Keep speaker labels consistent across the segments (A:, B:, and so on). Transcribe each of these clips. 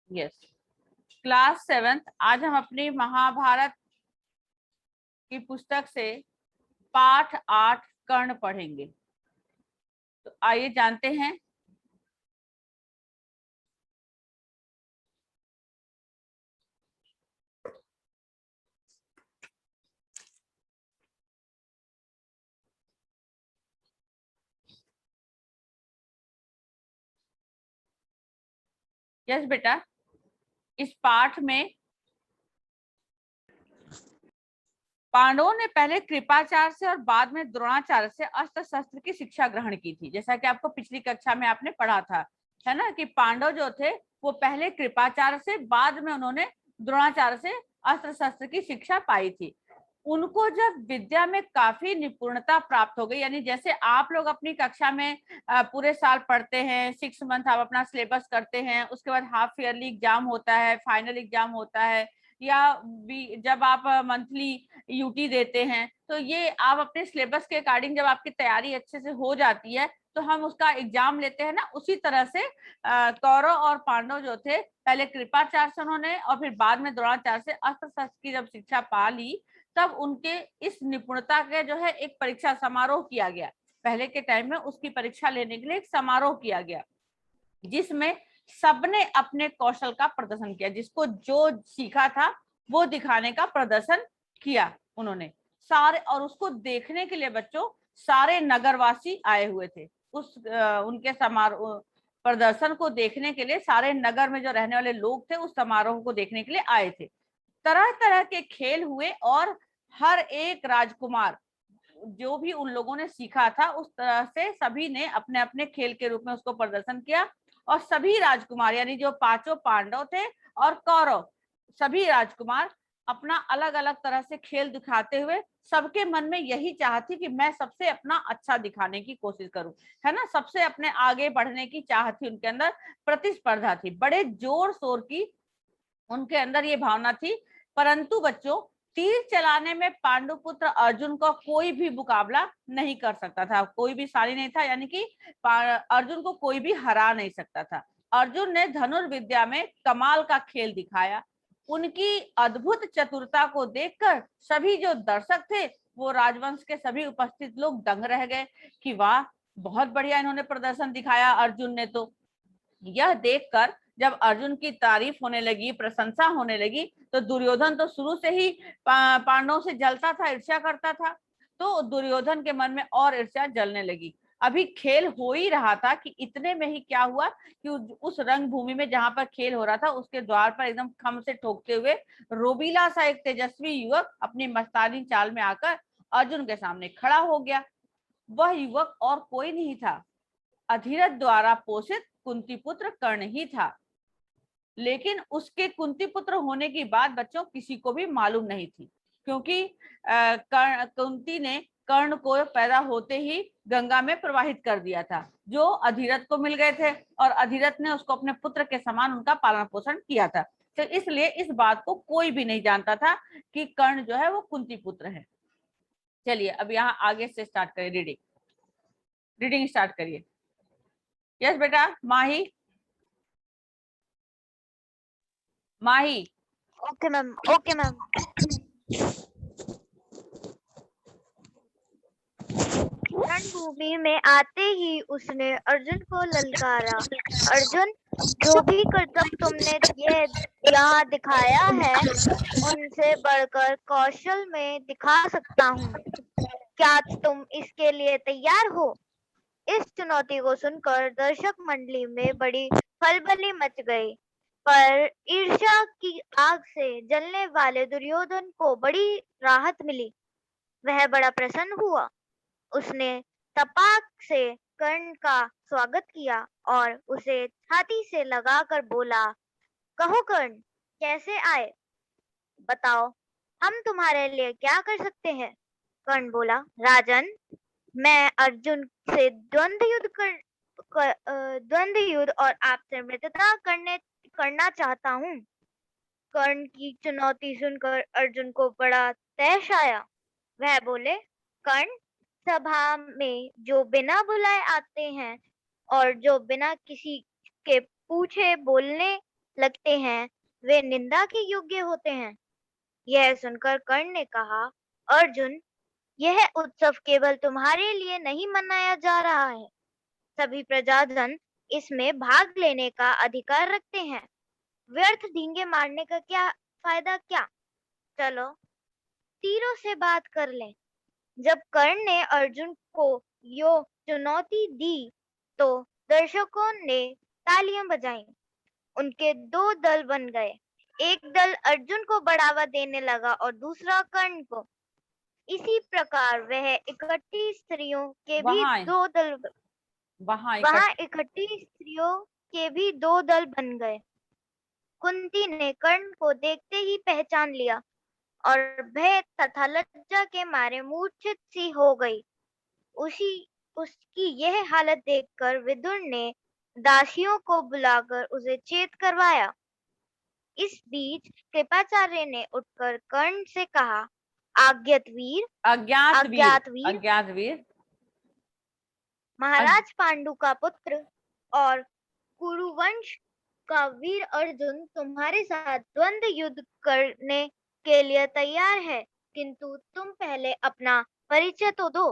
A: Yes, class 7th। आज हम अपनी महाभारत की पुस्तक से पाठ 8 कर्ण पढ़ेंगे। तो आइए जानते हैं। यस बेटा, इस पाठ में पांडवों ने पहले कृपाचार्य से और बाद में द्रोणाचार्य से अस्त्र शस्त्र की शिक्षा ग्रहण की थी। जैसा कि आपको पिछली कक्षा में आपने पढ़ा था, है ना, कि पांडव जो थे वो पहले कृपाचार्य से, बाद में उन्होंने द्रोणाचार्य से अस्त्र शस्त्र की शिक्षा पाई थी। उनको जब विद्या में काफी निपुणता प्राप्त हो गई, यानी जैसे आप लोग अपनी कक्षा में पूरे साल पढ़ते हैं, 6 मंथ आप अपना सिलेबस करते हैं, उसके बाद हाफ ईयरली एग्जाम होता है, फाइनल एग्जाम होता है, या जब आप मंथली यूटी देते हैं, तो ये आप अपने सिलेबस के अकॉर्डिंग जब आपकी तैयारी अच्छे से हो जाती है तो हम उसका एग्जाम लेते हैं ना। उसी तरह से कौरव और पांडव जो थे, पहले कृपाचार्य से उन्होंने और फिर बाद में द्रोणाचार्य से अस्त्र शस्त्र की जब शिक्षा पा ली, तब उनके इस निपुणता के जो है एक परीक्षा समारोह किया गया। पहले के टाइम में उसकी परीक्षा लेने के लिए एक समारोह किया गया, जिसमें सबने अपने कौशल का प्रदर्शन किया। जिसको जो सीखा था वो दिखाने का प्रदर्शन किया उन्होंने सारे, और उसको देखने के लिए बच्चों सारे नगरवासी आए हुए थे। उनके समारोह प्रदर्शन को देखने के लिए सारे नगर में जो रहने वाले लोग थे उस समारोह को देखने के लिए आए थे। तरह तरह के खेल हुए और हर एक राजकुमार जो भी उन लोगों ने सीखा था उस तरह से सभी ने अपने अपने खेल के रूप में उसको प्रदर्शन किया। और सभी राजकुमार, यानी जो पांचों पांडव थे और कौरव, सभी राजकुमार अपना अलग अलग तरह से खेल दिखाते हुए, सबके मन में यही चाह थी कि मैं सबसे अपना अच्छा दिखाने की कोशिश करूं, है ना। सबसे अपने आगे बढ़ने की चाह थी उनके अंदर, प्रतिस्पर्धा थी, बड़े जोर शोर की उनके अंदर ये भावना थी। परंतु बच्चों, तीर चलाने में पांडुपुत्र अर्जुन का कोई भी मुकाबला नहीं कर सकता था, कोई भी सारी नहीं था, यानी कि अर्जुन को कोई भी हरा नहीं सकता था। अर्जुन ने धनुर्विद्या में कमाल का खेल दिखाया। उनकी अद्भुत चतुरता को देखकर सभी जो दर्शक थे, वो राजवंश के सभी उपस्थित लोग दंग रह गए कि वाह, बहुत बढ़िया इन्होंने प्रदर्शन दिखाया अर्जुन ने। तो यह देखकर जब अर्जुन की तारीफ होने लगी, प्रशंसा होने लगी, तो दुर्योधन तो शुरू से ही पांडवों से जलता था, ईर्ष्या करता था। तो दुर्योधन के मन में और ईर्ष्या जलने लगी। अभी खेल हो ही रहा था कि इतने में ही क्या हुआ कि उस रंगभूमि में जहां पर खेल हो रहा था उसके द्वार पर एकदम खम से ठोकते हुए रोबीला सा एक तेजस्वी युवक अपनी मस्तानी चाल में आकर अर्जुन के सामने खड़ा हो गया। वह युवक और कोई नहीं था, अधिरथ द्वारा पोषित कुंती पुत्र कर्ण ही था। लेकिन उसके कुंती पुत्र होने की बात बच्चों किसी को भी मालूम नहीं थी, क्योंकि कुंती ने कर्ण को पैदा होते ही गंगा में प्रवाहित कर दिया था, जो अधिरथ को मिल गए थे, और अधिरथ ने उसको अपने पुत्र के समान उनका पालन पोषण किया था। तो इसलिए इस बात को कोई भी नहीं जानता था कि कर्ण जो है वो कुंती पुत्र है। चलिए अब यहाँ आगे से स्टार्ट करिए, रीडिंग स्टार्ट करिए। यस बेटा, Mahi. Mahi.
B: Okay ma'am, okay ma'am. रणभूमि में आते ही उसने अर्जुन को ललकारा। अर्जुन, जो भी करतब तुमने ये यहाँ दिखाया है उनसे बढ़कर कौशल में दिखा सकता हूँ। क्या तुम इसके लिए तैयार हो? इस चुनौती को सुनकर दर्शक मंडली में बड़ी खलबली मच गई। पर ईर्ष्या की आग से जलने वाले दुर्योधन को बड़ी राहत मिली। वह बड़ा प्रसन्न हुआ। उसने तपाक से कर्ण का स्वागत किया और उसे छाती से लगाकर बोला, कहो कर्ण, कैसे आए? बताओ, हम तुम्हारे लिए क्या कर सकते हैं? कर्ण बोला, राजन, मैं अर्जुन से द्वंद्व युद्ध और आपसे मित्रता करना चाहता हूँ। कर्ण की चुनौती सुनकर अर्जुन को बड़ा तैश आया। वह बोले, कर्ण, सभा में जो बिना बुलाए आते हैं और जो बिना किसी के पूछे बोलने लगते हैं वे निंदा के योग्य होते हैं। यह सुनकर कर्ण ने कहा, अर्जुन, यह उत्सव केवल तुम्हारे लिए नहीं मनाया जा रहा है। सभी प्रजाजन इसमें भाग लेने का अधिकार रखते हैं। व्यर्थ ढींगे मारने का क्या फायदा क्या? चलो तीरों से बात कर लें। जब कर्ण ने अर्जुन को यो चुनौती दी, तो दर्शकों ने तालियां बजाईं। उनके दो दल बन गए। एक दल अर्जुन को बढ़ावा देने लगा और दूसरा कर्ण को। इसी प्रकार
A: वहां वहां
B: इकट्ठी स्त्रियों के भी दो दल बन गए। कुंती ने कर्ण को देखते ही पहचान लिया और भय तथा लज्जा के मारे मूर्छित सी हो गई। उसकी यह हालत देखकर विदुर ने दासियों को बुलाकर उसे चेत करवाया। इस बीच कृपाचार्य ने उठकर कर्ण से कहा,
A: अज्ञात वीर,
B: महाराज पांडु का पुत्र और कुरुवंश का वीर अर्जुन तुम्हारे साथ द्वंद्व युद्ध करने के लिए तैयार है, किंतु तुम पहले अपना परिचय तो दो।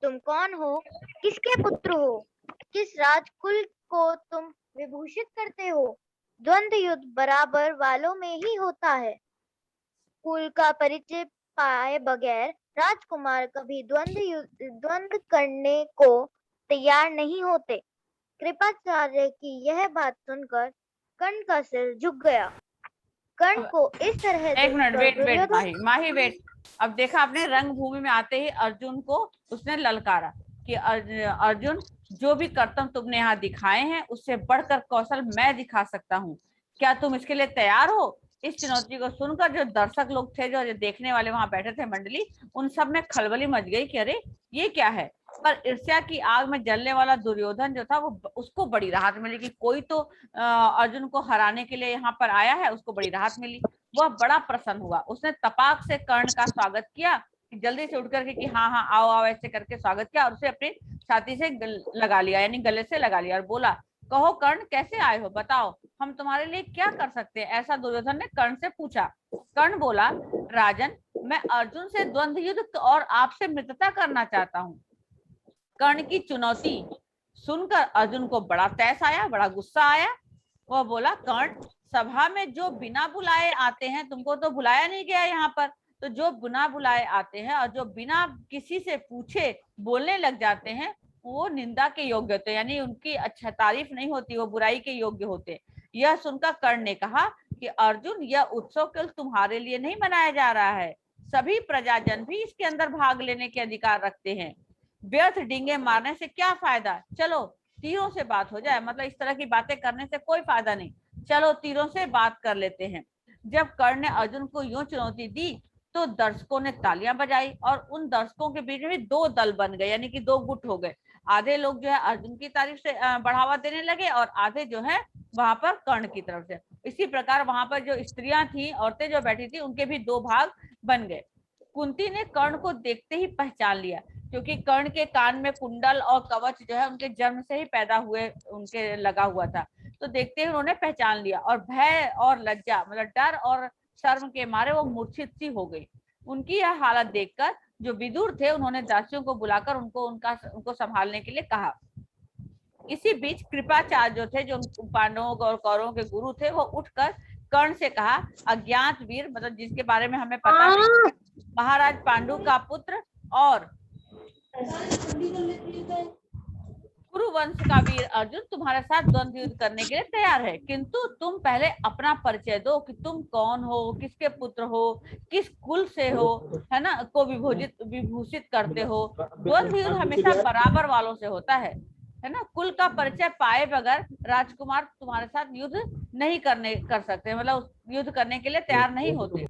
B: तुम कौन हो? किसके पुत्र हो? किस राजकुल को तुम विभूषित करते हो? द्वंद्व युद्ध बराबर वालों में ही होता है। कुल का परिचय पाए बगैर राजकुमार कभी द्वंद्व करने को तैयार नहीं होते। कृपाचार्य की यह बात सुनकर कर्ण का सिर झुक गया। कर्ण को इस तरह
A: एक मिनट, वेट माही वेट। अब देखा आपने, रंगभूमि में आते ही अर्जुन को उसने ललकारा कि अर्जुन, जो भी कर्तव्य तुमने यहाँ दिखाए हैं उससे बढ़कर कौशल मैं दिखा सकता हूँ। क्या तुम इसके लिए तैयार हो? इस चुनौती को सुनकर जो दर्शक लोग थे, जो देखने वाले वहां बैठे थे मंडली, उन सब में खलबली मच गई कि अरे ये क्या है। पर ईर्ष्या की आग में जलने वाला दुर्योधन जो था, वो उसको बड़ी राहत मिली कि कोई तो अर्जुन को हराने के लिए यहाँ पर आया है, उसको बड़ी राहत मिली। वह बड़ा प्रसन्न हुआ। उसने तपाक से कर्ण का स्वागत किया, जल्दी से उठ करके कि हाँ हाँ आओ आओ ऐसे करके स्वागत किया, और उसे अपनी छाती से लगा लिया, यानी गले से लगा लिया, और बोला, कहो कर्ण, कैसे आए हो? बताओ, हम तुम्हारे लिए क्या कर सकते हैं? ऐसा दुर्योधन ने कर्ण से पूछा। कर्ण बोला, राजन, मैं अर्जुन से द्वंद्व युद्ध और आपसे मित्रता करना चाहता हूँ। कर्ण की चुनौती सुनकर अर्जुन को बड़ा तैस आया, बड़ा गुस्सा आया। वह बोला, कर्ण, सभा में जो बिना बुलाए आते हैं, तुमको तो बुलाया नहीं गया यहाँ पर, तो जो बिना बुलाए आते हैं और जो बिना किसी से पूछे बोलने लग जाते हैं, वो निंदा के योग्य होते, यानी उनकी अच्छा तारीफ नहीं होती, वो बुराई के योग्य होते। यह सुनकर कर्ण ने कहा कि अर्जुन, यह उत्सव केवल तुम्हारे लिए नहीं मनाया जा रहा है, सभी प्रजाजन भी इसके अंदर भाग लेने के अधिकार रखते हैं। व्यर्थ डींगे मारने से क्या फायदा? चलो तीरों से बात हो जाए। मतलब इस तरह की बातें करने से कोई फायदा नहीं, चलो तीरों से बात कर लेते हैं। जब कर्ण ने अर्जुन को यूं चुनौती दी तो दर्शकों ने तालियां बजाई, और उन दर्शकों के बीच में दो दल बन गए, यानी कि दो गुट हो गए। आधे लोग जो है अर्जुन की तारीफ से बढ़ावा देने लगे, और आधे जो है वहां पर कर्ण की तरफ से। इसी प्रकार वहां पर जो स्त्रियां थी, औरतें जो बैठी थी, उनके भी दो भाग बन गए। कुंती ने कर्ण को देखते ही पहचान लिया, क्योंकि कर्ण के कान में कुंडल और कवच जो है उनके जन्म से ही पैदा हुए उनके लगा हुआ था। तो देखते ही उन्होंने पहचान लिया, और भय और लज्जा, मतलब डर और शर्म के मारे वो मूर्छित सी हो गई। उनकी यह हालत देखकर जो विदुर थे, उन्होंने दासियों को बुलाकर उनको संभालने के लिए कहा। इसी बीच कृपाचार्य जो थे, जो पांडवों और कौरवों के गुरु थे, वो उठकर कर्ण से कहा, अज्ञात वीर, मतलब जिसके बारे में हमें पता नहीं, महाराज पांडु का पुत्र और कुरुवंश का वीर अर्जुन तुम्हारे साथ द्वंद्व युद्ध करने के लिए तैयार है, किंतु तुम पहले अपना परिचय दो कि तुम कौन हो, किसके पुत्र हो, किस कुल से हो, है ना, को विभूषित करते हो। द्वंद्व युद्ध हमेशा बराबर वालों से होता है ना। कुल का परिचय पाए बगैर राजकुमार तुम्हारे साथ युद्ध नहीं कर सकते, मतलब युद्ध करने के लिए तैयार नहीं होते।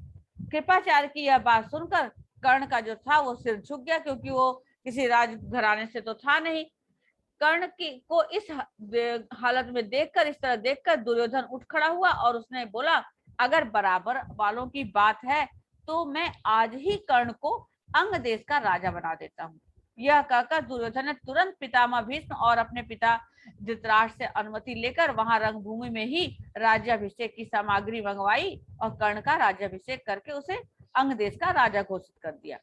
A: कृपाचार्य की यह बात सुनकर कर्ण का जो था वो सिर झुक गया, क्योंकि वो किसी राजघराने से तो था नहीं। कर्ण को इस हालत में देखकर, इस तरह देखकर दुर्योधन उठ खड़ा हुआ, और उसने बोला, अगर बराबर वालों की बात है तो मैं आज ही कर्ण को अंग देश का राजा बना देता हूँ। यह कहकर दुर्योधन ने तुरंत पितामह भीष्म और अपने पिता धृतराष्ट्र से अनुमति लेकर वहां रंगभूमि में ही राज्याभिषेक की सामग्री मंगवाई और कर्ण का राज्याभिषेक करके उसे अंग देश का राजा घोषित कर दिया।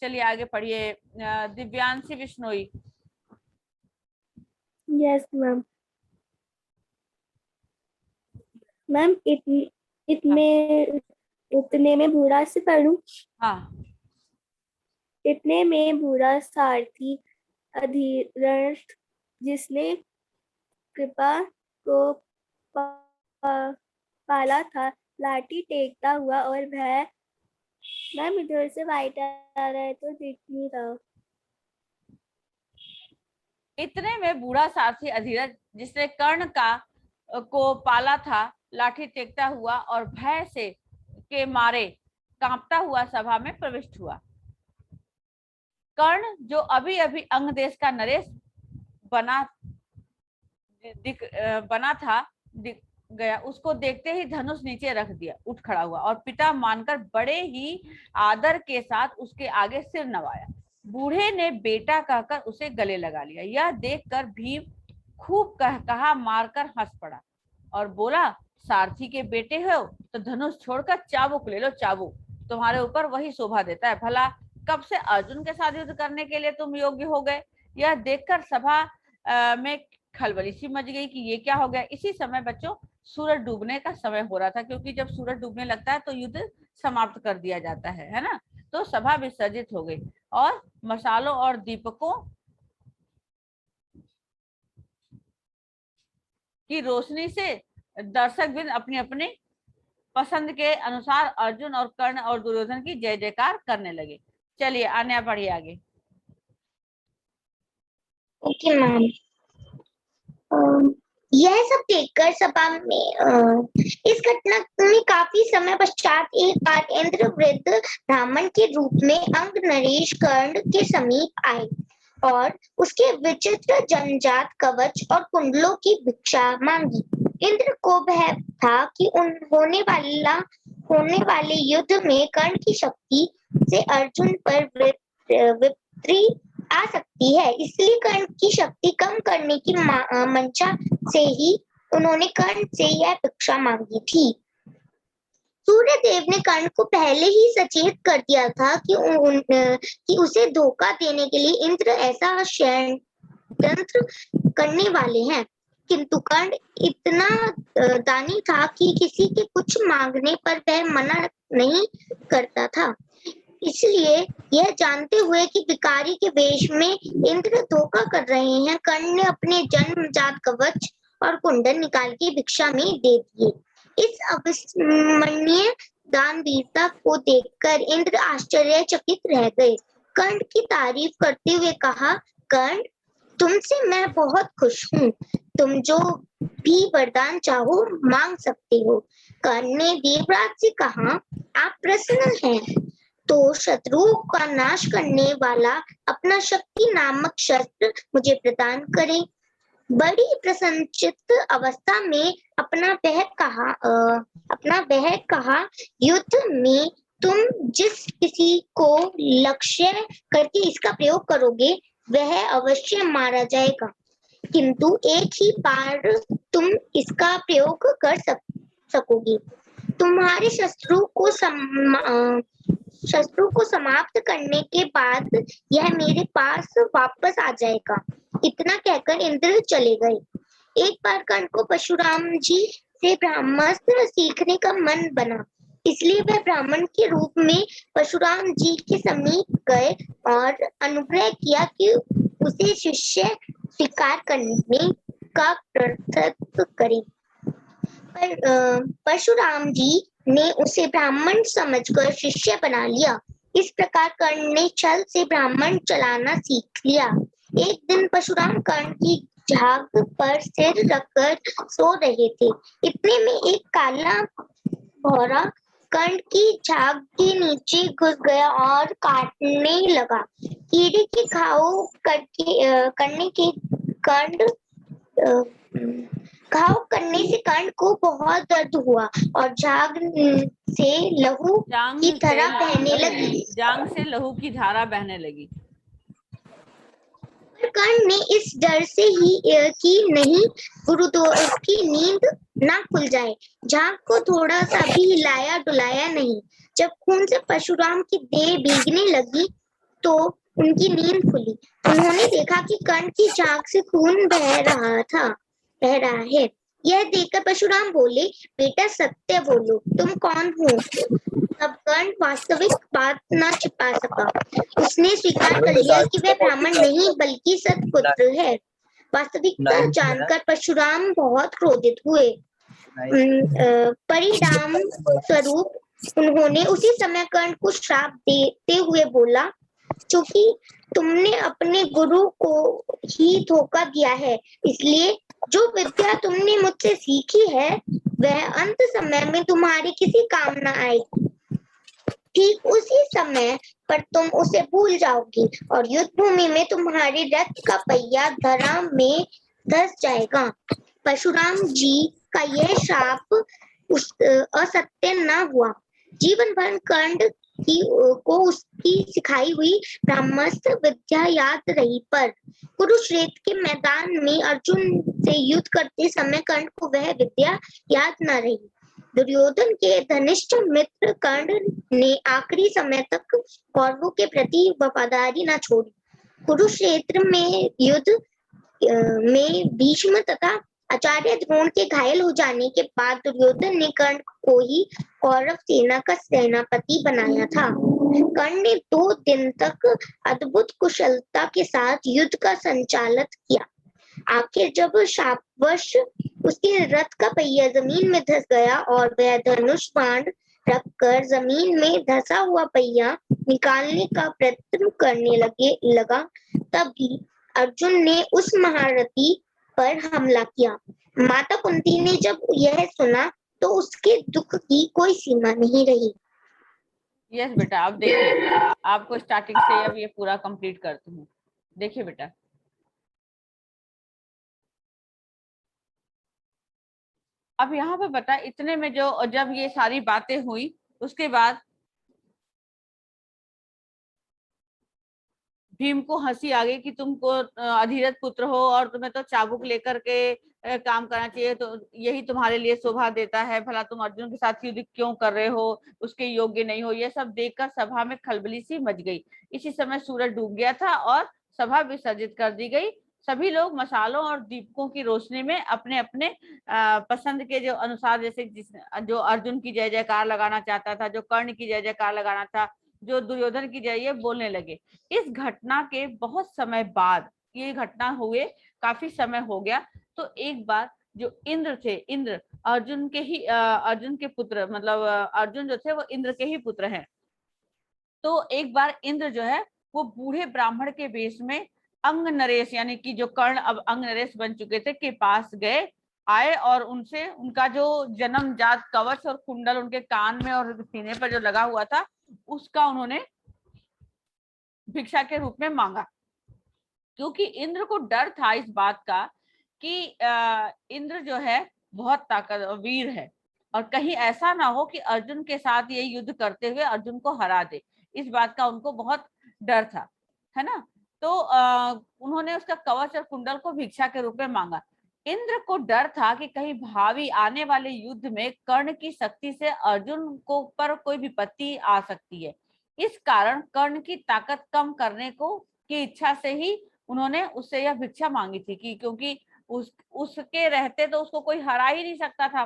A: चलिए आगे पढ़िए Divyanshi Bishnoi.
C: Yes ma'am. Ma'am इतने में बुरा से पढ़ूं?
A: हाँ।
C: इतने में बुरा सारथी अधिरथ जिसने कृपा को पाला था लाठी टेकता हुआ और भय। मैम इधर से वाइट आ रहा है तो दिख नहीं रहा।
A: इतने में बूढ़ा सारथी अधिरथ जिसने कर्ण को पाला था लाठी टेकता हुआ और भय से के मारे कांपता हुआ सभा में प्रविष्ट हुआ। कर्ण जो अभी अभी अंग देश का नरेश बना था दिख गया, उसको देखते ही धनुष नीचे रख दिया, उठ खड़ा हुआ और पिता मानकर बड़े ही आदर के साथ उसके आगे सिर नवाया। बूढ़े ने बेटा कहकर उसे गले लगा लिया। यह देखकर भीम खूब कहा मारकर हंस पड़ा और बोला, सारथी के बेटे हो तो धनुष छोड़कर चाबुक ले लो, चाबुक तुम्हारे ऊपर वही शोभा देता है। भला कब से अर्जुन के साथ युद्ध करने के लिए तुम योग्य हो गए? यह देखकर सभा में खलबली सी मच गई कि ये क्या हो गया। इसी समय बच्चों सूरज डूबने का समय हो रहा था, क्योंकि जब सूरज डूबने लगता है तो युद्ध समाप्त कर दिया जाता है ना। तो सभा विसर्जित हो गई और मसालों और दीपकों की रोशनी से दर्शक बिंद अपनी अपनी पसंद के अनुसार अर्जुन और कर्ण और दुर्योधन की जय जयकार करने लगे। चलिए आने बढ़िए आगे।
D: Okay ma'am. यह सब देखकर सभा में इस घटना में काफी समय पश्चात एक बार इंद्र वृद्ध ब्राह्मण के रूप में अंग नरेश कर्ण के समीप आए और उसके विचित्र जन्मजात कवच और कुंडलों की भिक्षा मांगी। इंद्र को भय था कि होने वाले युद्ध में कर्ण की शक्ति से अर्जुन पर विपत्ति आ सकती है, इसलिए कर्ण की शक्ति कम करने की मंशा से ही उन्होंने कर्ण से यह भिक्षा मांगी थी। सूर्य देव ने कर्ण को पहले ही सचेत कर दिया था कि उसे धोखा देने के लिए इंद्र ऐसा षड्यंत्र करने वाले हैं, किंतु कर्ण इतना दानी था कि किसी के कुछ मांगने पर वह मना नहीं करता था। इसलिए यह जानते हुए कि भिखारी के वेश में इंद्र धोखा कर रहे हैं, कर्ण ने अपने जन्मजात कवच और कुंडल निकाल के भिक्षा में दे दिए। इस अविस्मरणीय दानवीरता को देखकर इंद्र आश्चर्यचकित रह गए। कर्ण की तारीफ करते हुए कहा, कर्ण तुमसे मैं बहुत खुश हूँ, तुम जो भी वरदान चाहो मांग सकते हो। कर्ण ने देवराज से कहा, आप प्रसन्न हैं तो शत्रुओं का नाश करने वाला अपना शक्ति नामक शस्त्र मुझे प्रदान करें। बड़ी प्रसन्नचित्त अवस्था में अपना वह कहा, युद्ध में तुम जिस किसी को लक्ष्य करके इसका प्रयोग करोगे वह अवश्य मारा जाएगा, किंतु एक ही बार तुम इसका प्रयोग कर सकोगे। तुम्हारे शत्रु को समाप्त करने के बाद यह मेरे पास वापस आ जाएगा। इतना कहकर इंद्र चले गए। एक बार कर्ण को परशुराम जी से ब्रह्मास्त्र सीखने का मन बना, इसलिए वह ब्राह्मण के रूप में परशुराम जी के समीप गए और अनुग्रह किया कि उसे शिष्य स्वीकार करने का प्रयत्न करे। परशुराम जी ने उसे ब्राह्मण समझकर शिष्य बना लिया। इस प्रकार कर्ण ने छल से ब्राह्मण चलाना सीख लिया। एक दिन परशुराम कर्ण की झाग पर सिर रखकर सो रहे थे। इतने में एक काला भौरा कर्ण की झाग के नीचे घुस गया और काटने लगा। कीड़े के घाव करने से कर्ण को बहुत दर्द हुआ और झाग से लहू की धारा बहने लगी।
A: जांग से लहू की धारा बहने लगी।
D: कर्ण ने इस डर से ही कि नहीं गुरुद्वार की नींद ना खुल जाए, झाग को थोड़ा सा भी हिलाया डुलाया नहीं। जब खून से परशुराम की देह भीगने लगी तो उनकी नींद खुली। उन्होंने देखा कि कर्ण की झाग से खून बह रहा है। यह देखकर परशुराम बोले, बेटा सत्य बोलो, तुम कौन हो? तब कर्ण वास्तविक बात न छिपा सका। उसने स्वीकार कर लिया कि वह ब्राह्मण नहीं बल्कि सत्पुत्र है। वास्तविकता जानकर परशुराम बहुत क्रोधित हुए। परिणाम स्वरूप उन्होंने उसी समय कर्ण को श्राप देते हुए बोला, क्योंकि तुमने अपने गुरु को ही धोखा दिया है, इसलिए जो विद्या तुमने मुझसे सीखी है वह अंत समय में तुम्हारे किसी काम न आएगी। ठीक उसी समय पर तुम उसे भूल जाओगी और युद्ध भूमि में तुम्हारे रथ का पहिया धरा में धस जाएगा। परशुराम जी का यह शाप असत्य न हुआ। जीवन भर कर्ण को उसकी सिखाई हुई ब्रह्मास्त्र विद्या याद रही, पर कुरुक्षेत्र के मैदान में अर्जुन से युद्ध करते समय कर्ण को वह विद्या याद न रही। दुर्योधन के घनिष्ठ मित्र कर्ण ने आखिरी समय तक कौरवों के प्रति वफादारी न छोड़ी। कुरुक्षेत्र में युद्ध में भीष्म तथा आचार्य द्रोण के घायल हो जाने के बाद दुर्योधन ने कर्ण को ही कौरव सेना का सेनापति बनाया था। कर्ण ने 2 दिन तक अद्भुत कुशलता के साथ युद्ध का संचालन किया। आखिर जब शापवश उसके रथ का पहिया जमीन में धंस गया और वह धनुष बाण रखकर जमीन में धंसा हुआ पहिया निकालने का प्रयत्न करने लगा, तभी अर्जुन ने उस महारथी पर हमला किया। माता कुंती ने जब यह सुना तो उसके दुख की कोई सीमा नहीं रही।
A: यस बेटा, आप देखिए, आपको स्टार्टिंग से अब ये पूरा कंप्लीट करती हूँ। देखिए बेटा, अब यहाँ पे बता, इतने में जो जब ये सारी बातें हुई उसके बाद भीम को हंसी आ गई कि तुमको अधीरथ पुत्र हो और तुम्हें तो चाबुक लेकर के काम करना चाहिए, तो यही तुम्हारे लिए शोभा देता है, भला तुम अर्जुन के साथ युद्ध क्यों कर रहे हो, उसके योग्य नहीं हो। यह सब देखकर सभा में खलबली सी मच गई। इसी समय सूरज डूब गया था और सभा विसर्जित कर दी गई। सभी लोग मसालों और दीपकों की रोशनी में अपने अपने पसंद के जो अनुसार, जैसे जो अर्जुन की जय जयकार लगाना चाहता था, जो कर्ण की जय जयकार लगाना था, जो दुर्योधन की जय, बोलने लगे। इस घटना के बहुत समय बाद, ये घटना हुए काफी समय हो गया, तो एक बार जो इंद्र थे, इंद्र अर्जुन के पुत्र, मतलब अर्जुन जो थे वो इंद्र के ही पुत्र हैं। तो एक बार इंद्र जो है वो बूढ़े ब्राह्मण के वेश में अंग नरेश, यानी कि जो कर्ण अब अंग नरेश बन चुके थे, के पास आए और उनसे उनका जो जन्मजात कवच और कुंडल उनके कान में और सीने पर जो लगा हुआ था उसका उन्होंने भिक्षा के रूप में मांगा। क्योंकि इंद्र को डर था इस बात का कि इंद्र जो है बहुत ताकतवर है और कहीं ऐसा ना हो कि अर्जुन के साथ ये युद्ध करते हुए अर्जुन को हरा दे, इस बात का उनको बहुत डर था, है ना। तो उन्होंने उसका कवच और कुंडल को भिक्षा के रूप में मांगा। इंद्र को डर था कि कहीं भावी आने वाले युद्ध में कर्ण की शक्ति से अर्जुन को पर कोई विपत्ति आ सकती है। इस कारण कर्ण की ताकत कम करने की इच्छा से ही उन्होंने उससे यह भिक्षा मांगी थी कि क्योंकि उसके रहते तो उसको कोई हरा ही नहीं सकता था।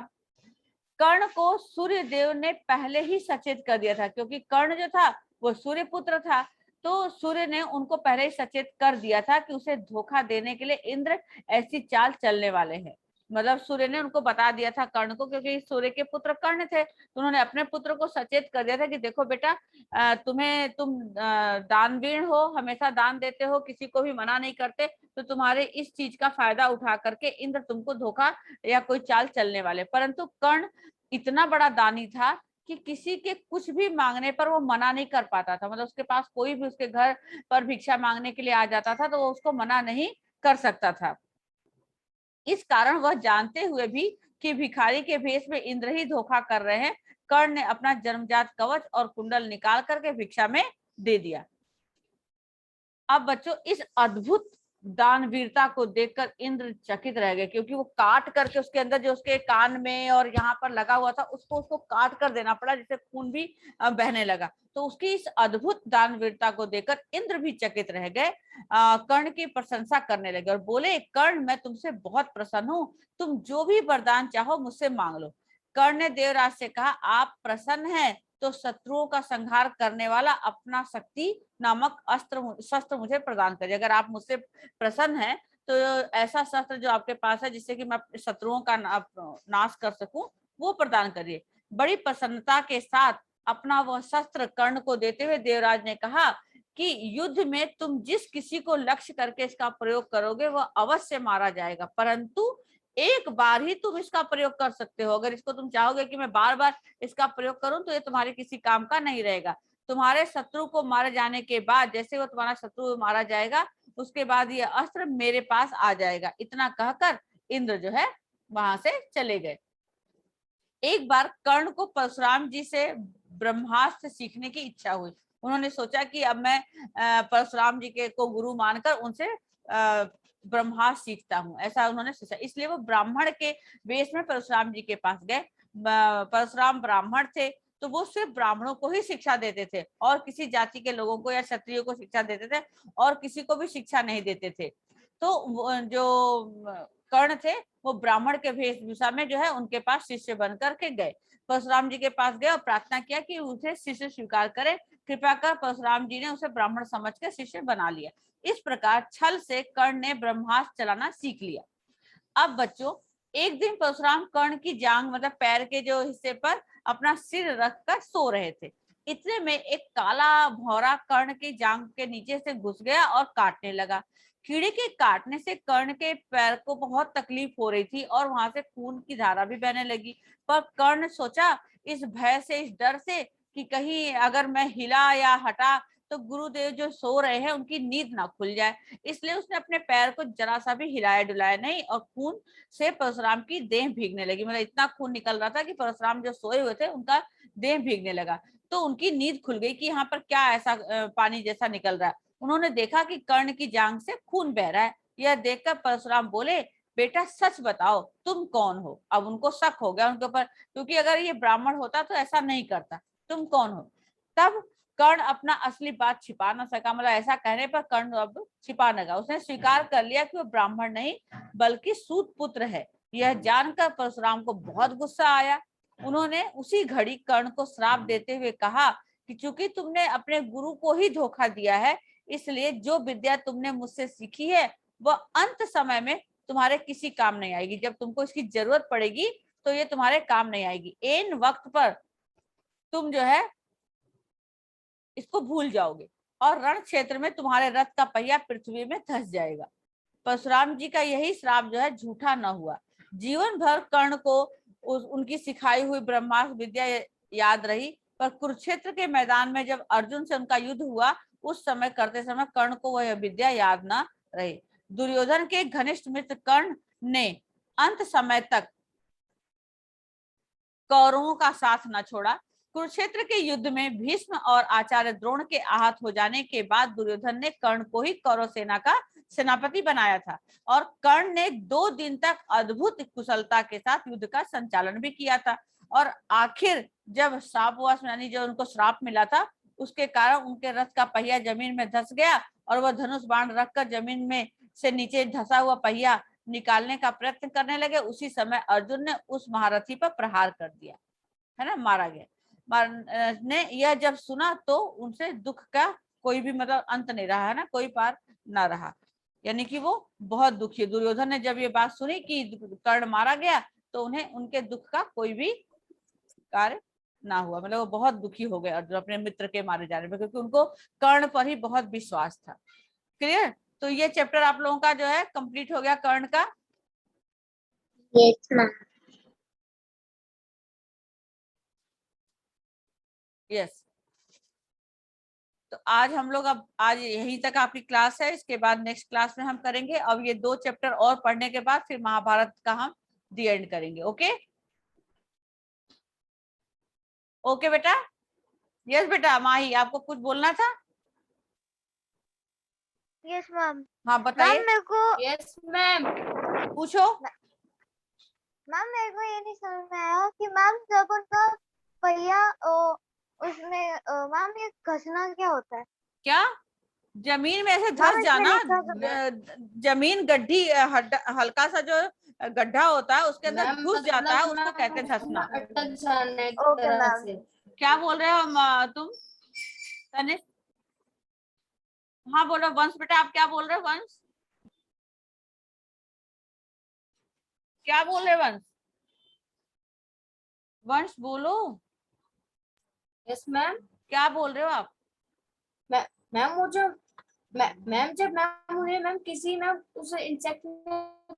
A: कर्ण को सूर्य देव ने पहले ही सचेत कर दिया था, क्योंकि कर्ण जो था वो सूर्य पुत्र था, तो सूर्य ने उनको पहले ही सचेत कर दिया था कि उसे धोखा देने के लिए इंद्र ऐसी चाल चलने वाले हैं। मतलब सूर्य ने उनको बता दिया था कर्ण को, क्योंकि सूर्य के पुत्र कर्ण थे, तो उन्होंने अपने पुत्र को सचेत कर दिया था कि देखो बेटा, तुम दानवीर हो, हमेशा दान देते हो, किसी को भी मना नहीं करते, तो तुम्हारे इस चीज का फायदा उठा करके इंद्र तुमको धोखा या कोई चाल चलने वाले। परंतु कर्ण इतना बड़ा दानी था कि किसी के कुछ भी मांगने पर वो मना नहीं कर पाता था। मतलब उसके पास कोई भी उसके घर पर भिक्षा मांगने के लिए आ जाता था तो वो उसको मना नहीं कर सकता था। इस कारण वह जानते हुए भी कि भिखारी के भेष में इंद्र ही धोखा कर रहे हैं, कर्ण ने अपना जन्मजात कवच और कुंडल निकाल करके भिक्षा में दे दिया। अब बच्चों, इस अद्भुत दानवीरता को देखकर इंद्र चकित रह गए, क्योंकि वो काट करके उसके अंदर जो उसके कान में और यहाँ पर लगा हुआ था उसको काट कर देना पड़ा, जिससे खून भी बहने लगा। तो उसकी इस अद्भुत दानवीरता को देखकर इंद्र भी चकित रह गए, कर्ण की प्रशंसा करने लगे और बोले, कर्ण मैं तुमसे बहुत प्रसन्न हूँ, तुम जो भी वरदान चाहो मुझसे मांग लो। कर्ण ने देवराज से कहा, आप प्रसन्न हैं तो शत्रुओं का संहार करने वाला अपना शक्ति नामक शस्त्र मुझे प्रदान करिए। अगर आप मुझसे प्रसन्न हैं तो ऐसा शस्त्र जो आपके पास है जिससे कि मैं अपने शत्रुओं का नाश कर सकूं, वो प्रदान करिए। बड़ी प्रसन्नता के साथ अपना वह शस्त्र कर्ण को देते हुए देवराज ने कहा कि युद्ध में तुम जिस किसी को लक्ष्य करके इसका प्रयोग करोगे वह अवश्य मारा जाएगा, परंतु एक बार ही तुम इसका प्रयोग कर सकते हो। अगर इसको तुम चाहोगे कि मैं बार बार इसका प्रयोग करूं तो ये तुम्हारे किसी काम का नहीं रहेगा। तुम्हारे शत्रु को मारे जाने के बाद, जैसे वो तुम्हारा शत्रु मारा जाएगा, उसके बाद ये अस्त्र मेरे पास आ जाएगा। इतना कहकर इंद्र जो है वहां से चले गए। एक बार कर्ण को परशुराम जी से ब्रह्मास्त्र सीखने की इच्छा हुई। उन्होंने सोचा कि अब मैं परशुराम जी के को गुरु मानकर उनसे ब्रह्मास्त्र सीखता हूँ, ऐसा उन्होंने सोचा। इसलिए वो ब्राह्मण के वेश में परशुराम जी के पास गए। परशुराम ब्राह्मण थे तो वो सिर्फ ब्राह्मणों को ही शिक्षा देते थे और किसी जाति के लोगों को या क्षत्रियों को शिक्षा देते थे और किसी को भी शिक्षा नहीं देते थे। तो जो कर्ण थे वो ब्राह्मण के वेशभूषा में जो है उनके पास शिष्य बनकर के गए, परशुराम जी के पास गए और प्रार्थना किया कि उसे शिष्य स्वीकार करे। कृपा कर परशुराम जी ने उसे ब्राह्मण समझकर शिष्य बना लिया। इस प्रकार छल से कर्ण ने ब्रह्मास्त्र चलाना सीख लिया। अब बच्चों, एक दिन परशुराम कर्ण की जांग मतलब पैर के जो हिस्से पर अपना सिर रखकर सो रहे थे। इतने में एक काला भौरा कर्ण की जांग के नीचे से घुस गया और काटने लगा। कीड़े के काटने से कर्ण के पैर को बहुत तकलीफ हो रही थी और वहां से खून की धारा भी बहने लगी। पर कर्ण सोचा इस भय से, इस डर से कि कहीं अगर मैं हिला या हटा तो गुरुदेव जो सो रहे हैं उनकी नींद ना खुल जाए, इसलिए उसने अपने पैर को जरा सा भी हिलाया डुलाया नहीं और खून से परशुराम की देह भीगने लगी। मतलब इतना खून निकल रहा था कि परशुराम जो सोए हुए थे उनका देह भीगने लगा। तो उनकी नींद खुल गई कि यहाँ पर क्या ऐसा पानी जैसा निकल रहा है। उन्होंने देखा कि कर्ण की जांग से खून बह रहा है। यह देखकर परशुराम बोले, बेटा सच बताओ तुम कौन हो। अब उनको शक हो गया उनके ऊपर, क्योंकि अगर ये ब्राह्मण होता तो ऐसा नहीं करता। तुम कौन हो? तब कर्ण अपना असली बात छिपा ना सका, मतलब ऐसा कहने पर कर्ण अब छिपा न गया। उसने स्वीकार कर लिया कि वो ब्राह्मण नहीं बल्कि सूत पुत्र है। यह जानकर परशुराम को बहुत गुस्सा आया। उन्होंने उसी घड़ी कर्ण को श्राप देते हुए कहा कि चूंकि तुमने अपने गुरु को ही धोखा दिया है, इसलिए जो विद्या तुमने मुझसे सीखी है वह अंत समय में तुम्हारे किसी काम नहीं आएगी। जब तुमको इसकी जरूरत पड़ेगी तो ये तुम्हारे काम नहीं आएगी। ऐन वक्त पर तुम जो है इसको भूल जाओगे और रण क्षेत्र में तुम्हारे रथ का पहिया पृथ्वी में धंस जाएगा। परशुराम जी का यही श्राप जो है झूठा न हुआ। जीवन भर कर्ण को उनकी सिखाई हुई ब्रह्मास्त्र विद्या याद रही, पर कुरुक्षेत्र के मैदान में जब अर्जुन से उनका युद्ध हुआ उस समय करते समय कर्ण को वह विद्या याद न रही। दुर्योधन के घनिष्ठ मित्र कर्ण ने अंत समय तक कौरवों का साथ न छोड़ा। कुरुक्षेत्र के युद्ध में भीष्म और आचार्य द्रोण के आहत हो जाने के बाद दुर्योधन ने कर्ण को ही कौरव सेना का सेनापति बनाया था और कर्ण ने 2 दिन तक अद्भुत कुशलता के साथ युद्ध का संचालन भी किया था। और आखिर जब शापवास यानी जो उनको श्राप मिला था उसके कारण उनके रथ का पहिया जमीन में धंस गया और वह धनुष बाण रखकर जमीन में से नीचे धंसा हुआ पहिया निकालने का प्रयत्न करने लगे। उसी समय अर्जुन ने उस महारथी पर प्रहार कर दिया, है ना, मारा गया। ने यह जब सुना तो उनसे दुख का कोई भी मतलब अंत नहीं रहा, है ना, कोई पार ना रहा। यानी कि वो बहुत दुखी। दुर्योधन ने जब ये बात सुनी कि कर्ण मारा गया तो उन्हें उनके दुख का कोई भी कार्य ना हुआ। मतलब वो बहुत दुखी हो गए अर्जुन अपने मित्र के मारे जाने में, क्योंकि उनको कर्ण पर ही बहुत विश्वास था। क्लियर? तो ये चैप्टर आप लोगों का जो है कंप्लीट हो गया कर्ण का।
D: Yes ma'am.
A: यस, तो आज हम लोग अब आज यहीं तक आपकी क्लास है। इसके बाद नेक्स्ट क्लास में हम करेंगे अब ये 2 चैप्टर और पढ़ने के बाद फिर महाभारत का हम दी एंड करेंगे। ओके ओके बेटा। यस बेटा, माही आपको कुछ बोलना था?
B: Yes ma'am.
A: हाँ
B: मैम
A: बताइए,
B: मेरे को
E: यस मैम।
A: पूछो।
B: मैम मेरे को ये नहीं समझ में आया कि मैम जब उनका पहिया उसमें मैम ये घसना क्या होता है?
A: क्या जमीन में ऐसे
B: मैम
A: धस
B: इसमें
A: जाना,
B: लिखा था।
A: जमीन गड्ढी हल्का सा जो गड्ढा होता है उसके अंदर
E: मैम
A: घुस जाता है, उसको
E: मतलब
A: कहते हैं धंसना।
E: अटक जाने की
B: ओके
E: तरह
B: मैम।
E: से।
A: क्या बोल रहे हो तुम तनिष्क? हाँ बोलो वंश बेटा, आप क्या बोल रहे हो वंश? क्या बोल रहे हो वंश? वंश बोलो,
E: यस मैम।
A: क्या बोल रहे हो आप?
E: मैम मुझे मैम जब मैम उन्हें मैम किसी मैम उसे इंसेक्ट ने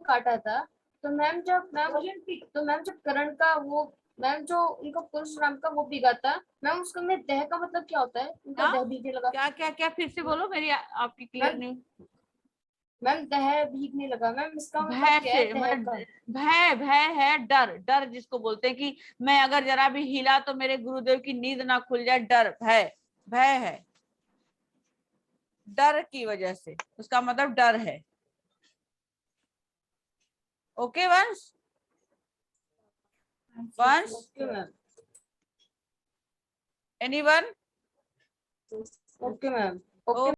E: काटा था, तो मैम जब करण का वो मैम जो उनका परशुराम का वो भीगा था मैम, उसका में दह का मतलब क्या होता है? उनका
A: हाँ?
E: दह भीगने लगा।
A: क्या क्या क्या फिर से बोलो, मेरी आपकी क्लियर नहीं।
E: मैम दह भीगने लगा मैम, इसका
A: भय
E: मतलब क्या है
A: से,
E: दह का?
A: भय भय है डर, डर जिसको बोलते हैं कि मैं अगर जरा भी हिला तो मेरे गुरुदेव की नींद ना खुल जाए, डर, भय, भय है, डर की वजह से उसका मतलब डर है। ओके वंश? वंश,
E: okay ma'am.
A: Anyone?
E: Okay ma'am. Okay.